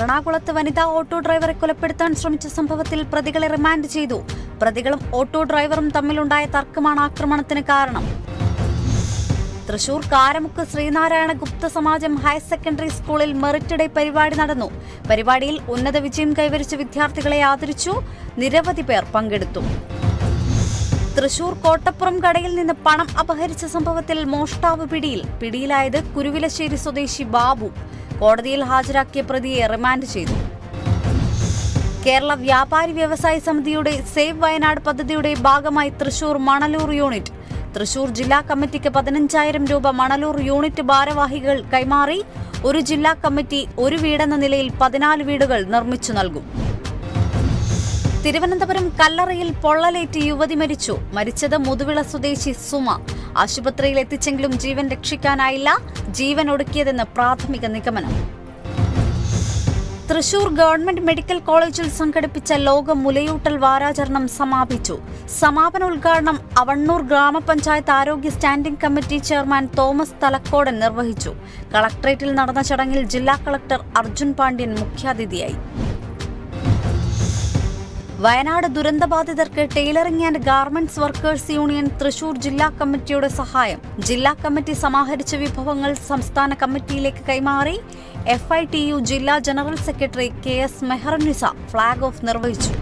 എറണാകുളത്ത് വനിതാ ഓട്ടോ ഡ്രൈവറെ കൊലപ്പെടുത്താൻ ശ്രമിച്ച സംഭവത്തിൽ പ്രതികളെ റിമാൻഡ് ചെയ്തു. പ്രതികളും ഓട്ടോ ഡ്രൈവറും തമ്മിലുണ്ടായ തർക്കമാണ് ആക്രമണത്തിന് കാരണം. തൃശൂർ കാരമുക്ക് ശ്രീനാരായണ ഗുപ്ത സമാജം ഹയർ സെക്കൻഡറി സ്കൂളിൽ മെറിറ്റ് ഡേ പരിപാടി നടന്നു. പരിപാടിയിൽ ഉന്നത വിജയം കൈവരിച്ച വിദ്യാർത്ഥികളെ ആദരിച്ചു. നിരവധി പേർ പങ്കെടുത്തു. തൃശൂർ കോട്ടപ്പുറം കടയിൽ നിന്ന് പണം അപഹരിച്ച സംഭവത്തിൽ മോഷ്ടാവ് പിടിയിലായത് കുരുവിലശ്ശേരി സ്വദേശി ബാബു. കോടതിയിൽ ഹാജരാക്കിയ പ്രതിയെ റിമാൻഡ് ചെയ്തു. കേരള വ്യാപാരി വ്യവസായ സമിതിയുടെ സേവ് വയനാട് പദ്ധതിയുടെ ഭാഗമായി തൃശൂർ മണലൂർ യൂണിറ്റ് തൃശൂർ ജില്ലാ കമ്മിറ്റിക്ക് 15,000 രൂപ മണലൂർ യൂണിറ്റ് ഭാരവാഹികൾ കൈമാറി. ഒരു ജില്ലാ കമ്മിറ്റി ഒരു വീടെന്ന നിലയിൽ 14 വീടുകൾ നിർമ്മിച്ചു നൽകും. തിരുവനന്തപുരം കല്ലറയിൽ പൊള്ളലേറ്റ് യുവതി മരിച്ചത് മുതുവിള സ്വദേശി സുമ. ആശുപത്രിയിൽ എത്തിച്ചെങ്കിലും ജീവൻ രക്ഷിക്കാനായില്ല. ജീവൻ ഒടുക്കിയതെന്ന് പ്രാഥമിക നിഗമനം. തൃശൂർ ഗവൺമെന്റ് മെഡിക്കൽ കോളേജിൽ സംഘടിപ്പിച്ച ലോക മുലയൂട്ടൽ വാരാചരണം സമാപിച്ചു. സമാപന ഉദ്ഘാടനം അവണ്ണൂർ ഗ്രാമപഞ്ചായത്ത് ആരോഗ്യ standing committee chairman Thomas Thalakodan നിർവഹിച്ചു. കളക്ടറേറ്റിൽ നടന്ന ചടങ്ങിൽ ജില്ലാ കളക്ടർ അർജുൻ പാണ്ഡ്യൻ മുഖ്യാതിഥിയായി. വയനാട് ദുരന്തബാധിതർക്ക് tailoring and garments workers union Thrissur ജില്ലാ കമ്മിറ്റിയുടെ സഹായം. ജില്ലാ കമ്മിറ്റി സമാഹരിച്ച വിഭവങ്ങൾ സംസ്ഥാന കമ്മിറ്റിയിലേക്ക് കൈമാറി. FITU ജില്ലാ general secretary KS Meharunnisa flag off നിർവഹിച്ചു.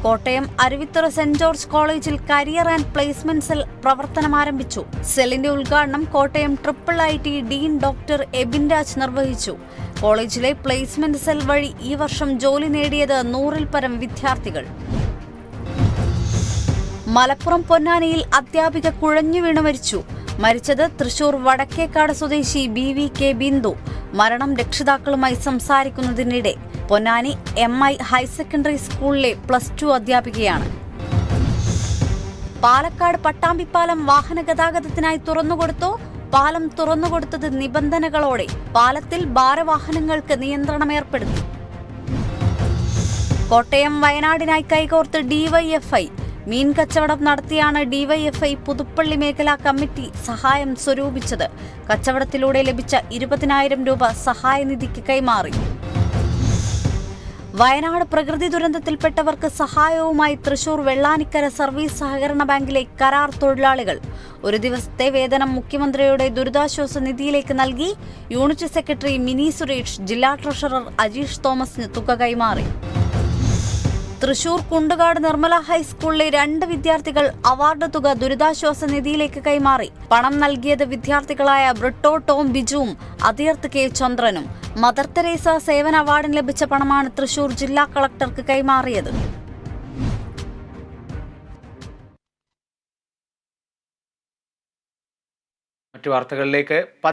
കോട്ടയം അരുവിത്തുറ സെന്റ് ജോർജ് കോളേജിൽ കരിയർ ആൻഡ് പ്ലേസ്മെന്റ് സെൽ പ്രവർത്തനം ആരംഭിച്ചു. സെല്ലിന്റെ ഉദ്ഘാടനം Kottayam IIIT dean doctor Abin Raj നിർവഹിച്ചു. കോളേജിലെ പ്ലേസ്മെന്റ് സെൽ വഴി ഈ വർഷം ജോലി നേടിയത് 100-ൽ പരം വിദ്യാർത്ഥികൾ. മലപ്പുറം പൊന്നാനിയിൽ അധ്യാപിക കുഴഞ്ഞു വീണ് മരിച്ചത് തൃശൂർ വടക്കേക്കാട് സ്വദേശി BVK ബിന്ദു. മരണം രക്ഷിതാക്കളുമായി സംസാരിക്കുന്നതിനിടെ. പൊന്നാനി MI ഹയർ സെക്കൻഡറി സ്കൂളിലെ +2 അധ്യാപികയാണ്. പാലക്കാട് പട്ടാമ്പിപ്പാലം വാഹന ഗതാഗതത്തിനായി തുറന്നുകൊടുത്തു. പാലം തുറന്നുകൊടുത്തത് നിബന്ധനകളോടെ. പാലത്തിൽ ഭാരവാഹനങ്ങൾക്ക് നിയന്ത്രണം ഏർപ്പെടുത്തി. കോട്ടയം വയനാടിനായി കൈകോർത്ത് DYFI. മീൻ കച്ചവടം നടത്തിയാണ് DYFI പുതുപ്പള്ളി മേഖലാ കമ്മിറ്റി സഹായം സ്വരൂപിച്ചത്. കച്ചവടത്തിലൂടെ ലഭിച്ച 20,000 രൂപ സഹായനിധിക്ക് കൈമാറി. വയനാട് പ്രകൃതി ദുരന്തത്തിൽപ്പെട്ടവർക്ക് സഹായവുമായി തൃശൂർ വെള്ളാനിക്കര സർവീസ് സഹകരണ ബാങ്കിലെ കരാർ തൊഴിലാളികൾ. ഒരു ദിവസത്തെ വേതനം മുഖ്യമന്ത്രിയുടെ ദുരിതാശ്വാസ നിധിയിലേക്ക് നൽകി. യൂണിറ്റ് സെക്രട്ടറി മിനി സുരേഷ് ജില്ലാ ട്രഷറർ അജീഷ് തോമസിന് തുക കൈമാറി. തൃശൂർ കുണ്ടുകാട് നിർമ്മല ഹൈസ്കൂളിലെ 2 വിദ്യാർത്ഥികൾ അവാർഡ് തുക ദുരിതാശ്വാസ നിധിയിലേക്ക് കൈമാറി. പണം നൽകിയത് വിദ്യാർത്ഥികളായ ബ്രിട്ടോ ടോം ബിജുവും അതിർത്ത് K ചന്ദ്രനും. മദർ തെരേസ സേവന അവാർഡിന് ലഭിച്ച പണമാണ് തൃശൂർ ജില്ലാ കളക്ടർക്ക് കൈമാറിയത്. മറ്റു വാർത്തകളിലേക്ക്